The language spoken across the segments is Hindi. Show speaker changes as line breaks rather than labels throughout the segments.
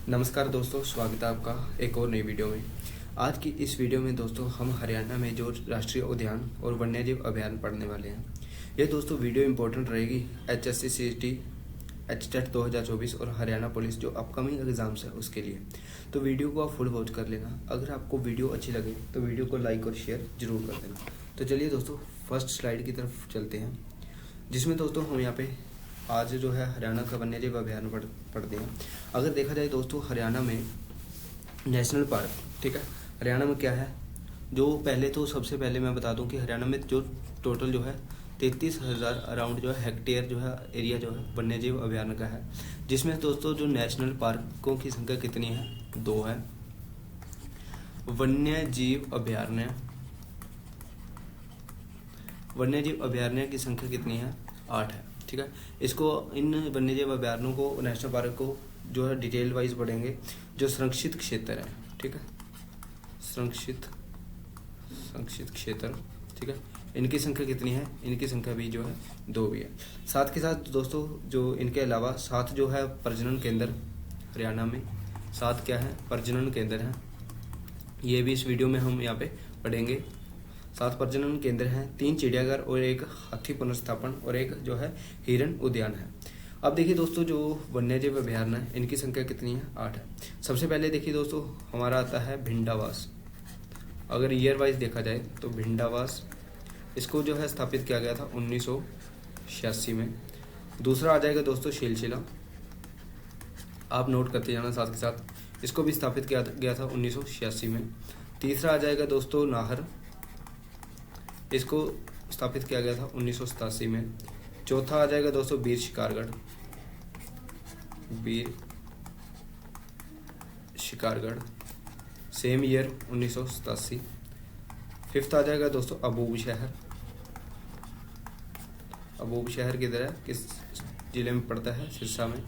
नमस्कार दोस्तों, स्वागत है आपका एक और नई वीडियो में। आज की इस वीडियो में दोस्तों हम हरियाणा में जो राष्ट्रीय उद्यान और वन्यजीव अभियान पढ़ने वाले हैं। ये दोस्तों वीडियो इंपॉर्टेंट रहेगी HSC CET HTET 2024 और हरियाणा पुलिस जो अपकमिंग एग्जाम्स है उसके लिए। तो वीडियो को आप फुल वॉच कर लेना। अगर आपको वीडियो अच्छी लगे तो वीडियो को लाइक और शेयर जरूर कर देना। तो चलिए दोस्तों फर्स्ट स्लाइड की तरफ चलते हैं, जिसमें दोस्तों हम यहाँ पे आज जो है हरियाणा का वन्यजीव अभियान पढ़ते हैं। अगर देखा जाए दोस्तों हरियाणा में नेशनल पार्क, ठीक है, हरियाणा में क्या है जो पहले तो सबसे पहले मैं बता दूं कि हरियाणा में जो टोटल जो है 33,000 अराउंड जो है हेक्टेयर जो है एरिया जो है वन्यजीव अभियान का है, जिसमें दोस्तों जो नेशनल पार्कों की संख्या कितनी है, 2 है। वन्यजीव अभयारण्य की संख्या कितनी है, 8 है, ठीक है। इसको इन वन्यजीव अभयारण्यों को नेशनल पार्क को जो है डिटेल वाइज पढ़ेंगे। जो संरक्षित क्षेत्र है, ठीक है, संरक्षित क्षेत्र, ठीक है, इनकी संख्या कितनी है, इनकी संख्या भी जो है 2 भी है। साथ के साथ दोस्तों जो इनके अलावा 7 जो है प्रजनन केंद्र हरियाणा में 7 क्या है, प्रजनन केंद्र हैं। ये भी इस वीडियो में हम यहाँ पे पढ़ेंगे। 7 प्रजनन केंद्र हैं, 3 चिड़ियाघर और 1 हाथी पुनर्स्थापन और 1 जो है हिरण उद्यान है। अब देखिए दोस्तों जो वन्यजीव अभयारण्य है इनकी संख्या कितनी है, 8 है। सबसे पहले देखिए दोस्तों हमारा आता है भिंडावास। अगर ईयर वाइज देखा जाए तो भिंडावास इसको जो है स्थापित किया गया था 1986 में। दूसरा आ जाएगा दोस्तों शिलशिला, आप नोट करते जाना साथ के साथ, इसको भी स्थापित किया गया था 1986 में। तीसरा आ जाएगा दोस्तों नाहर, इसको स्थापित किया गया था 1987 में। चौथा आ जाएगा दोस्तों वीर शिकारगढ़, सेम ईयर 1987। फिफ्थ आ जाएगा दोस्तों अबूब शहर किधर है, किस जिले में पड़ता है, सिरसा में,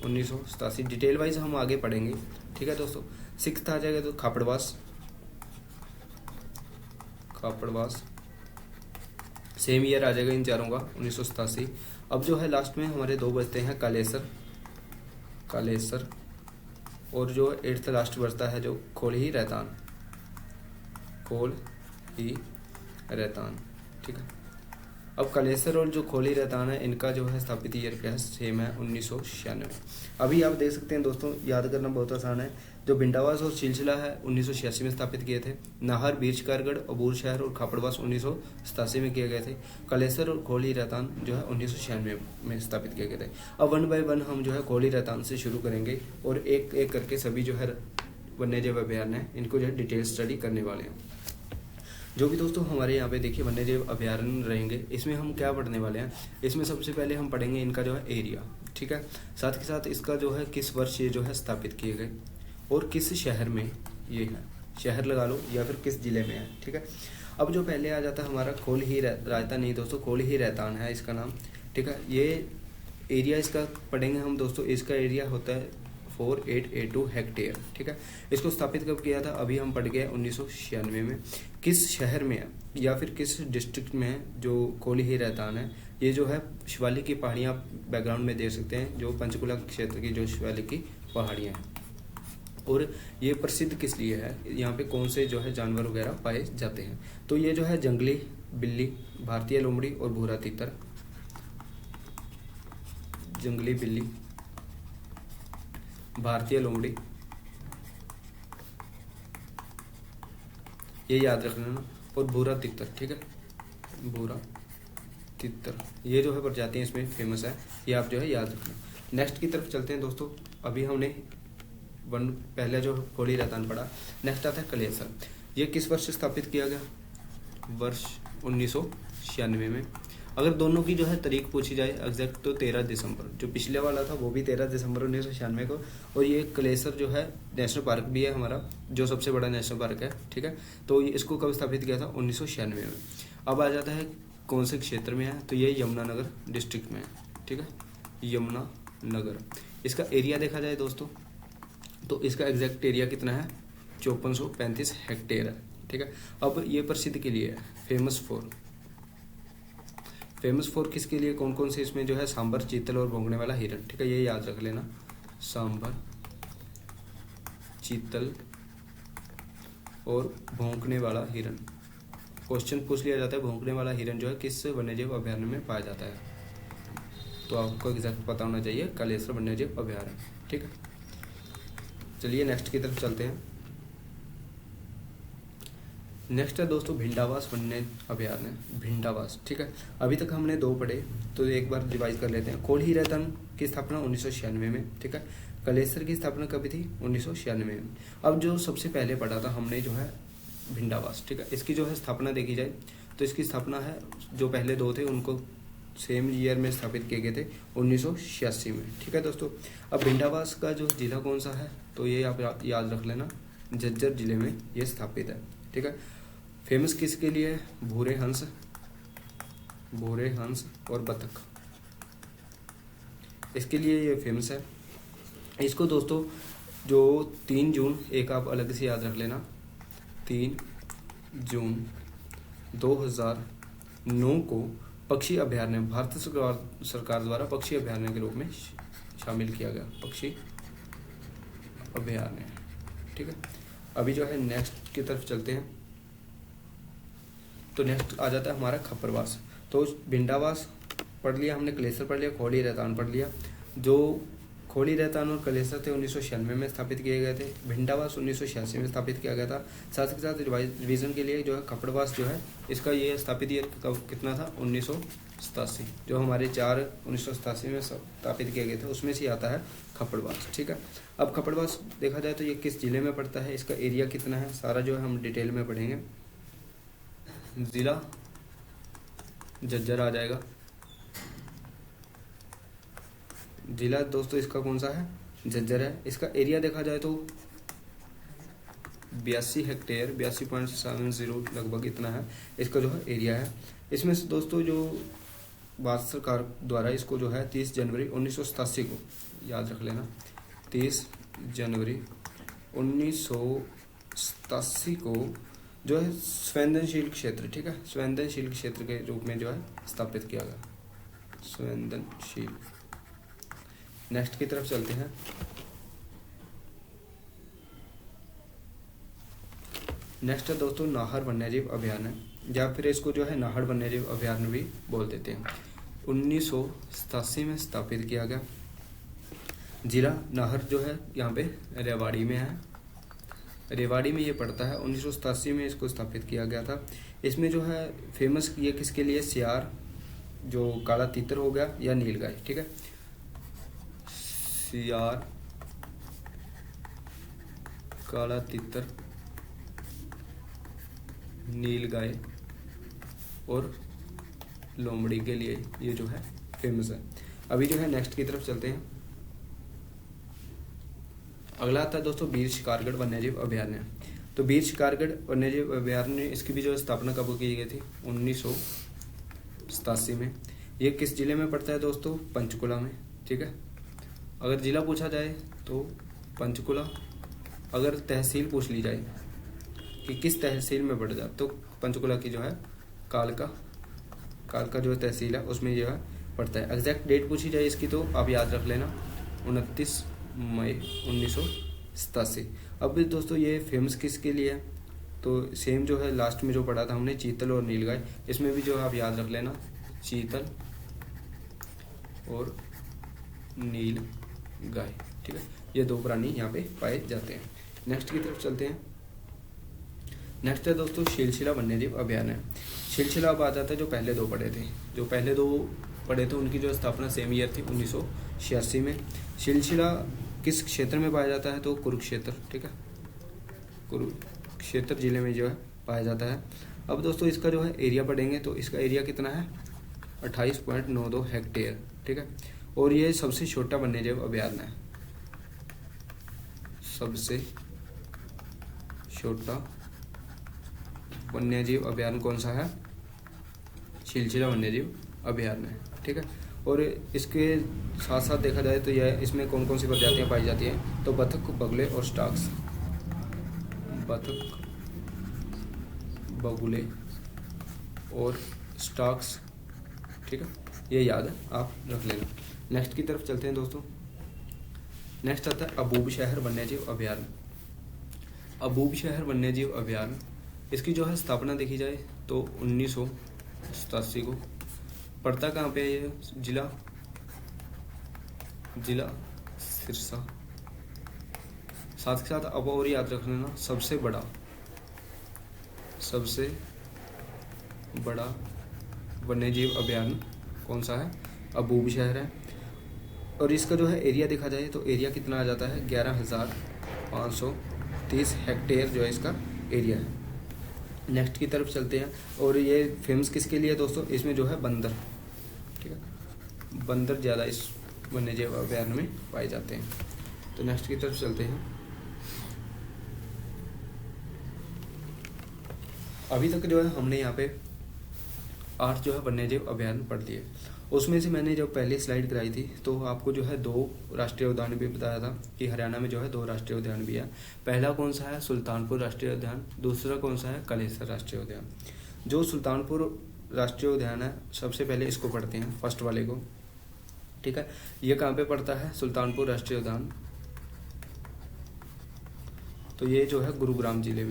1987। डिटेल वाइज हम आगे पढ़ेंगे, ठीक है दोस्तों। सिक्स्थ आ जाएगा तो खापड़वास, सेम ईयर आ जाएगा इन चारों का, 1987। अब जो है लास्ट में हमारे 2 बचते हैं कालेसर और जो 8th लास्ट बचता है जो खोल ही रहतान, ठीक है। अब कालेसर और जो खोली रहतान है इनका जो है स्थापित ईयर क्या है, सेम है 1996। अभी आप देख सकते हैं दोस्तों, याद करना बहुत आसान है। जो भिंडावास और सिलसिला है 1986 में स्थापित किए थे। नाहर, वीर शिकारगढ़, अबूर शहर और खापड़वास 1987 में किए गए थे। कालेसर और खोली रहतान जो है 1996 में स्थापित किए गए थे। अब 1 बाय 1 हम जो है खोली रहतान से शुरू करेंगे और एक एक करके सभी जो है वन्यजीव अभयारण्य है इनको जो है डिटेल स्टडी करने वाले हैं। जो भी दोस्तों हमारे यहाँ पे देखिए वन्यजीव अभयारण्य रहेंगे, इसमें हम क्या पढ़ने वाले हैं, इसमें सबसे पहले हम पढ़ेंगे इनका जो है एरिया, ठीक है। साथ के साथ इसका जो है किस वर्ष ये जो है स्थापित किए गए और किस शहर में ये है, शहर लगा लो या फिर किस जिले में है, ठीक है। अब जो पहले आ जाता है हमारा खोल ही रहता नहीं दोस्तों, खोल ही रहतान है इसका नाम, ठीक है। ये एरिया इसका पढ़ेंगे हम दोस्तों, इसका एरिया होता है 4882 हेक्टेयर, ठीक है। इसको स्थापित कब किया था, अभी हम पढ़ गए 1996 में। किस शहर में है या फिर किस डिस्ट्रिक्ट में है जो खोली ही रहतान है, ये जो है शिवालिक की पहाड़ियाँ बैकग्राउंड में देख सकते हैं, जो पंचकुला क्षेत्र की जो शिवालिक की पहाड़ियाँ हैं। और ये प्रसिद्ध किस लिए है, यहाँ पे कौन से जो है जानवर वगैरह पाए जाते हैं, तो ये जो है जंगली बिल्ली, भारतीय लोमड़ी और भूरा तीतर। जंगली बिल्ली, भारतीय लोमड़ी, ये याद रख लेना, और भूरा तितर, ठीक है, भूरा तितर, ये जो है प्रजातियां इसमें फेमस है, ये आप जो है याद रखना। नेक्स्ट की तरफ चलते हैं दोस्तों। अभी हमने पहले जो खोली रहतान पढ़ा, नेक्स्ट आता है कलेसर। ये किस वर्ष स्थापित किया गया, वर्ष 1996 में। अगर दोनों की जो है तारीख पूछी जाए एग्जैक्ट तो 13 दिसंबर, जो पिछले वाला था वो भी 13 दिसंबर 1996 को, और ये कलेसर जो है नेशनल पार्क भी है हमारा, जो सबसे बड़ा नेशनल पार्क है, ठीक है। तो इसको कब स्थापित किया था, 1996 में। अब आ जाता है कौन से क्षेत्र में है, तो ये यमुनानगर डिस्ट्रिक्ट में है, ठीक है, यमुनानगर। इसका एरिया देखा जाए दोस्तों तो इसका एग्जैक्ट एरिया कितना है, 5435 हेक्टेयर है, ठीक है। अब ये प्रसिद्ध के लिए है, फेमस फॉर किसके लिए, कौन कौन से इसमें जो है, सांबर, चीतल और भोंगने वाला हिरण, ठीक है, ये याद रख लेना, सांबर, चीतल और भौंकने वाला हिरन। क्वेश्चन पूछ लिया जाता है भौंकने वाला हिरन जो है किस वन्यजीव अभयारण्य में पाया जाता है, तो आपको एग्जैक्ट पता होना चाहिए कालेश्वर वन्यजीव अभयारण्य। ठीक है, चलिए नेक्स्ट की तरफ चलते हैं। नेक्स्ट है दोस्तों भिंडावास वन्य अभयारण्य, भिंडावास। ठीक है, अभी तक हमने 2 पढ़े, तो एक बार रिवाइज कर लेते हैं। कोल्ही रतन की स्थापना 1996 में। ठीक है, कालेश्वर की स्थापना कभी थी? 1996 में। अब जो सबसे पहले पढ़ा था हमने जो है भिंडावास। ठीक है, इसकी जो है स्थापना देखी जाए तो इसकी स्थापना है, जो पहले 2 थे उनको सेम ईयर में स्थापित किए गए थे 1986 में। ठीक है दोस्तों, अब भिंडावास का जो जिला कौन सा है, तो ये आप याद रख लेना, झज्जर जिले में ये स्थापित है। ठीक है, फेमस किसके लिए? भूरे हंस और बतख, इसके लिए ये फेमस है। इसको दोस्तों जो 3 जून, एक आप अलग से याद रख लेना, 3 जून 2009 को पक्षी अभयारण्य, भारत सरकार द्वारा पक्षी अभयारण्य के रूप में शामिल किया गया, पक्षी अभयारण्य। ठीक है, अभी जो है नेक्स्ट की तरफ चलते हैं। तो नेक्स्ट आ जाता है हमारा खप्परवास। तो भिंडावास पढ़ लिया हमने, कालेश्वर पढ़ लिया, खोली रहतान पढ़ लिया। जो खोली रहतान और कालेश्वर थे 1996 में स्थापित किए गए थे, भिंडावास 1986 में स्थापित किया गया था। साथ ही साथ रिवीजन के लिए जो है खप्परवास जो है इसका ये स्थापित ईयर कितना था? 1987। जो हमारे 4/1987 में स्थापित किए गए थे उसमें से आता है खप्परवास। ठीक है, अब खप्परवास देखा जाए तो ये किस जिले में पड़ता है, इसका एरिया कितना है, सारा जो है हम डिटेल में पढ़ेंगे। जिला झज्जर आ जाएगा। जिला दोस्तों इसका कौन सा है? झज्जर है। इसका एरिया देखा जाए तो 82 हेक्टेयर, 82.70 लगभग इतना है इसका जो है एरिया है। इसमें से दोस्तों जो भारत सरकार द्वारा इसको जो है 30 जनवरी 1987 को याद रख लेना, 30 जनवरी 1987 को जो है संवेदनशील क्षेत्र, ठीक है, संवेदनशील क्षेत्र के रूप में जो है स्थापित किया गया, संवेदनशील। नेक्स्ट की तरफ चलते हैं। नेक्स्ट है दोस्तों नाहर वन्यजीव अभयारण्य, या फिर इसको जो है नाहर वन्यजीव अभयारण्य भी बोल देते हैं। 1987 में स्थापित किया गया। जिला नाहर जो है यहाँ पे रेवाड़ी में है, रेवाड़ी में ये पड़ता है। 1987 में इसको स्थापित किया गया था। इसमें जो है फेमस ये किसके लिए? सियार, जो काला तीतर हो गया, या नीलगाय। ठीक है, सियार, काला तीतर, नीलगाय और लोमड़ी के लिए ये जो है फेमस है। अभी जो है नेक्स्ट की तरफ चलते हैं। अगला आता है दोस्तों बीर शिकारगढ़ वन्यजीव अभयारण्य। तो बीर शिकारगढ़ वन्यजीव अभयारण्य, इसकी भी जो स्थापना कब की गई थी? 1987 में। ये किस जिले में पड़ता है दोस्तों? पंचकुला में। ठीक है, अगर जिला पूछा जाए तो पंचकुला, अगर तहसील पूछ ली जाए कि किस तहसील में पड़ जाए तो पंचकुला की जो है कालका जो तहसील है उसमें जो है पड़ता है। एग्जैक्ट डेट पूछी जाए इसकी तो आप याद रख लेना, 29 मई 1987। अब भी दोस्तों ये फेमस किसके लिए है? तो सेम जो है लास्ट में जो पढ़ा था हमने चीतल और नीलगाय, इसमें भी जो है आप याद रख लेना, चीतल और नीलगाय। ठीक है, ये 2 प्राणी यहाँ पे पाए जाते हैं। नेक्स्ट की तरफ चलते हैं। नेक्स्ट है दोस्तों शिलशिला वन्यजीव अभयारण्य। शिलशिला अब आ जाता है जो पहले 2 पढ़े थे। जो पहले 2 पढ़े थे उनकी जो स्थापना सेम ईयर थी 1986 में। शिलशिला किस क्षेत्र में पाया जाता है? तो कुरुक्षेत्र। ठीक है, कुरुक्षेत्र जिले में जो है पाया जाता है। अब दोस्तों इसका जो है एरिया पढ़ेंगे तो इसका एरिया कितना है? 28.92 हेक्टेयर। ठीक है, और ये सबसे छोटा वन्यजीव अभयारण्य है, सबसे छोटा वन्यजीव अभयारण्य कौन सा है? शिलशिला वन्यजीव अभयारण्य। ठीक है, और इसके साथ साथ देखा जाए तो यह इसमें कौन कौन सी प्रजातियां पाई जाती हैं? तो बतख, बगुले और स्टाक्स, बतख, बगुले और स्टाक्स। ठीक है, ये याद आप रख लेना। नेक्स्ट की तरफ चलते हैं दोस्तों। नेक्स्ट आता है अबूब शहर वन्यजीव अभयारण्य। अबूब शहर वन्यजीव अभयारण्य, इसकी जो है स्थापना देखी जाए तो 1987 को। पड़ता कहाँ पे है ये जिला सिरसा। साथ के साथ अब और याद रख लेना, सबसे बड़ा वन्यजीव अभयारण्य कौन सा है, अबूब शहर है। और इसका जो है एरिया देखा जाए तो एरिया कितना आ जाता है, 11,530 हेक्टेयर जो है इसका एरिया है। नेक्स्ट की तरफ चलते हैं। और ये फेमस किसके लिए है दोस्तों, इसमें जो है बंदर, ठीक है, बंदर ज़्यादा इस वन्यजीव अभयारण्य में पाए जाते हैं। तो नेक्स्ट की तरफ चलते हैं। अभी तक जो है हमने यहाँ पे 8 जो है वन्यजीव अभयारण्य पढ़ लिए। उसमें से मैंने जब पहली स्लाइड कराई थी तो आपको जो है 2 राष्ट्रीय उद्यान भी बताया था कि हरियाणा में जो है 2 राष्ट्रीय उद्यान भी है। पहला कौन सा है, सुल्तानपुर राष्ट्रीय उद्यान। दूसरा कौन सा है, कलेसर राष्ट्रीय उद्यान। जो सुल्तानपुर राष्ट्रीय उद्यान है, सबसे पहले इसको पढ़ते हैं, फर्स्ट वाले को, ठीक है। ये कहाँ पे पड़ता है, सुल्तानपुर राष्ट्रीय उद्यान, तो ये जो है गुरुग्राम जिले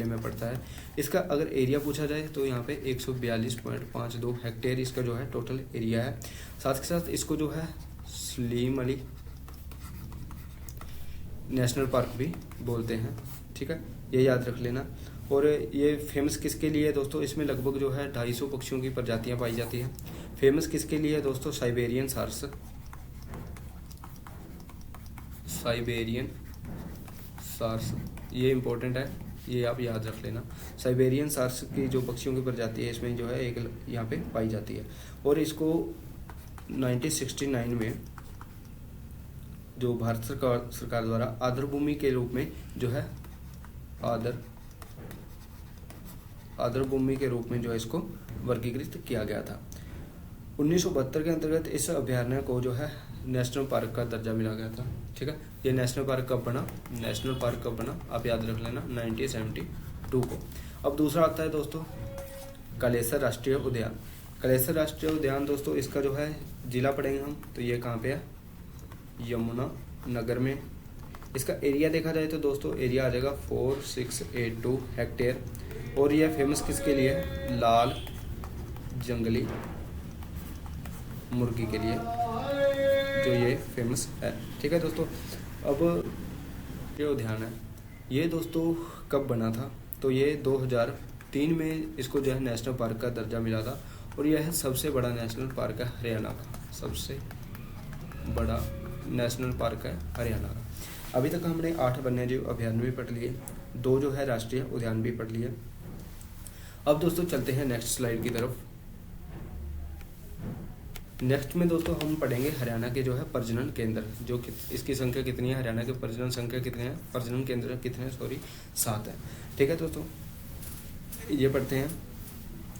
में पड़ता है। इसका अगर एरिया पूछा जाए तो यहाँ पे 142.52 हेक्टेयर इसका जो है टोटल एरिया है। साथ के साथ इसको जो है सलीम अली नेशनल पार्क भी बोलते हैं, ठीक है, ये याद रख लेना। और ये फेमस किसके लिए है दोस्तों, इसमें लगभग जो है 250 पक्षियों की प्रजातियां पाई जाती हैं। फेमस किसके लिए है दोस्तों, साइबेरियन सार्स, ये इंपॉर्टेंट है, ये आप याद रख लेना। साइबेरियन सार्स की जो पक्षियों की प्रजाति है इसमें जो है एक यहाँ पे पाई जाती है। और इसको 1969 में जो भारत सरकार द्वारा आदर भूमि के रूप में जो है आदर भूमि के रूप में जो है इसको वर्गीकृत किया गया था। 1972 के अंतर्गत इस अभयारण्य को जो है नेशनल पार्क का दर्जा मिला गया था, ठीक है। ये नेशनल पार्क कब बना आप याद रख लेना, 1972 को। अब दूसरा आता है दोस्तों कलेसर राष्ट्रीय उद्यान। कलेसर राष्ट्रीय उद्यान दोस्तों इसका जो है जिला पढ़ेंगे हम, तो ये कहाँ पे है, यमुना नगर में। इसका एरिया देखा जाए तो दोस्तों एरिया आ जाएगा 4682 हेक्टेयर। और यह फेमस किसके लिए, लाल जंगली मुर्गी के लिए जो ये फेमस है, ठीक है दोस्तों। अब ये उद्यान है, ये दोस्तों कब बना था, तो ये 2003 में इसको जो है नेशनल पार्क का दर्जा मिला था। और यह है सबसे बड़ा नेशनल पार्क है हरियाणा का, सबसे बड़ा नेशनल पार्क है हरियाणा का। अभी तक हमने 8 वन्यजीव अभयारण्य भी पढ़ लिए, 2 जो है राष्ट्रीय उद्यान भी पढ़ लिए। अब दोस्तों चलते हैं नेक्स्ट स्लाइड की तरफ। नेक्स्ट में दोस्तों हम पढ़ेंगे हरियाणा के जो है प्रजनन केंद्र, जो इसकी संख्या कितनी है, हरियाणा के प्रजनन संख्या कितनी है, प्रजनन केंद्र कितने हैं, 7 है, ठीक है दोस्तों, ये पढ़ते हैं।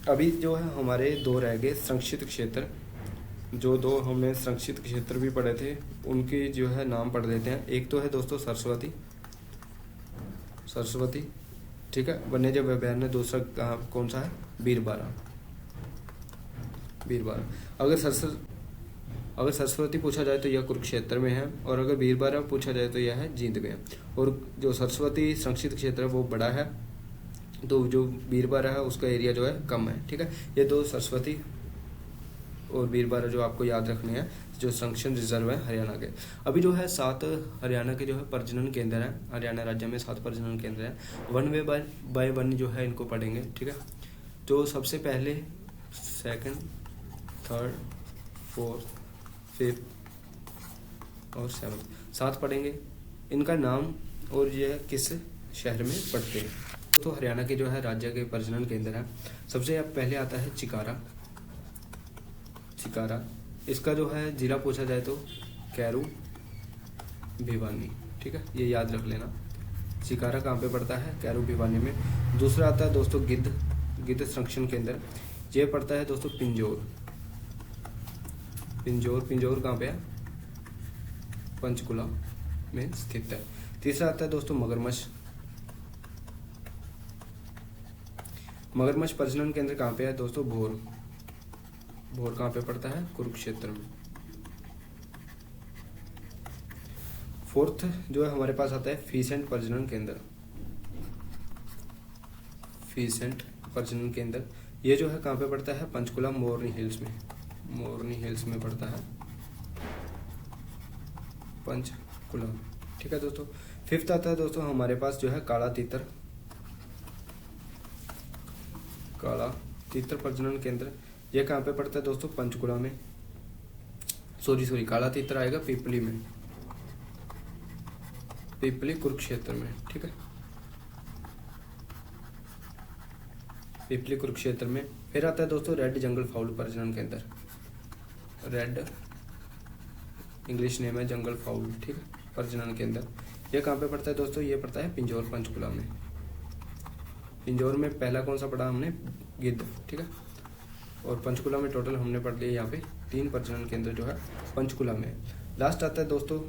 अभी जो है हमारे 2 रह गए संरक्षित क्षेत्र, जो 2 हमने संरक्षित क्षेत्र भी पढ़े थे उनके जो है नाम पढ़ देते हैं। एक तो है दोस्तों सरस्वती, ठीक है, वन्यजीव अभयारण्य। दूसरा कौन सा है, बीरबारा। अगर सरस्वती पूछा जाए तो यह कुरुक्षेत्र में है, और अगर बीरबारा पूछा जाए तो यह है जींद में। और जो सरस्वती संरक्षित क्षेत्र है वो बड़ा है, तो जो बीरबारा है उसका एरिया जो है कम है, ठीक है। ये 2 सरस्वती और बीरबारा जो आपको याद रखने हैं, जो संरक्षण रिजर्व है हरियाणा के। अभी जो है 7 हरियाणा के जो है प्रजनन केंद्र हैं, हरियाणा राज्य में 7 प्रजनन केंद्र हैं। 1 बाय 1 जो है इनको पढ़ेंगे, ठीक है। जो सबसे पहले 2nd, 3rd, 4th, 5th और 7th 7 पढ़ेंगे, इनका नाम और ये किस शहर में पढ़ते हैं। तो हरियाणा के जो है राज्य के प्रजनन केंद्र हैं। सबसे पहले आता है चिकारा। इसका जो है जिला पूछा जाए तो कैरू भिवानी, ठीक है, ये याद रख लेना। चिकारा कहाँ पे पड़ता है, कैरू भिवानी में। दूसरा आता है दोस्तों गिद्ध संरक्षण केंद्र, ये पड़ता है दोस्तों पिंजौर कहाँ पे है, पंचकुला में स्थित है। तीसरा आता है दोस्तों मगरमच्छ प्रजनन केंद्र कहाँ पे है दोस्तों, भोर कहाँ पे पड़ता है, कुरुक्षेत्र में। फोर्थ जो है हमारे पास आता है फीसेंट प्रजनन केंद्र। फीसेंट प्रजनन केंद्र ये जो है कहाँ पे पड़ता है, पंचकुला मोरनी हिल्स में, मोरनी हिल्स में पड़ता है, पंचकुला में। ठीक है दोस्तों। फिफ्थ आता है दोस्तों हमारे पास जो है काला तीतर, काला तीतर प्रजनन केंद्र। ये कहाँ पे पड़ता है दोस्तों, पंचकुला में, सॉरी काला तीतर आएगा पिपली में, पिपली कुरुक्षेत्र में। ठीक है, पिपली कुरुक्षेत्र में। फिर आता है दोस्तों रेड जंगल फाउल प्रजनन केंद्र, रेड इंग्लिश नेम है जंगल फाउल। ठीक है, प्रजनन केंद्र ये कहाँ पे पड़ता है दोस्तों, ये पड़ता है पिंजौर पंचकुला में। पिंजौर में पहला कौन सा पढ़ा हमने, गिद्ध। ठीक है, और पंचकुला में टोटल हमने पढ़ लिया यहाँ पे 3 प्रजनन केंद्र जो है पंचकुला में। लास्ट आता है दोस्तों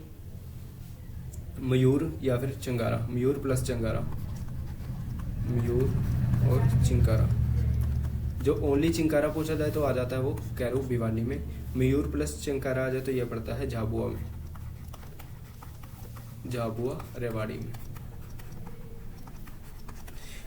मयूर या फिर चिंगारा, मयूर प्लस चिंगारा, मयूर और चिंकारा। जो ओनली चिंकारा पूछा जाए तो आ जाता है वो कैरो भिवानी में, मयूर प्लस चिंकारा आ जाए तो यह पड़ता है झाबुआ में, झाबुआ रेवाड़ी में।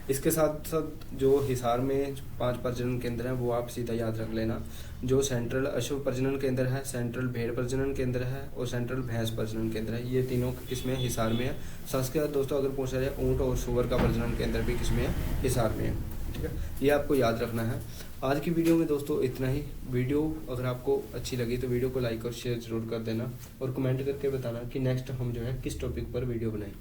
इसके साथ साथ जो हिसार में 5 प्रजनन केंद्र हैं वो आप सीधा याद रख लेना। जो सेंट्रल अश्व प्रजनन केंद्र है, सेंट्रल भेड़ प्रजनन केंद्र है और सेंट्रल भैंस प्रजनन केंद्र है, ये तीनों किसमें, हिसार में है। साथ के साथ दोस्तों अगर पूछा जाए ऊँट और सुअर का प्रजनन केंद्र भी किसमें है, हिसार में है। ठीक है, ये आपको याद रखना है। आज की वीडियो में दोस्तों इतना ही। वीडियो अगर आपको अच्छी लगी तो वीडियो को लाइक और शेयर जरूर कर देना और कमेंट करके बताना कि नेक्स्ट हम जो है किस टॉपिक पर वीडियो बनाएं।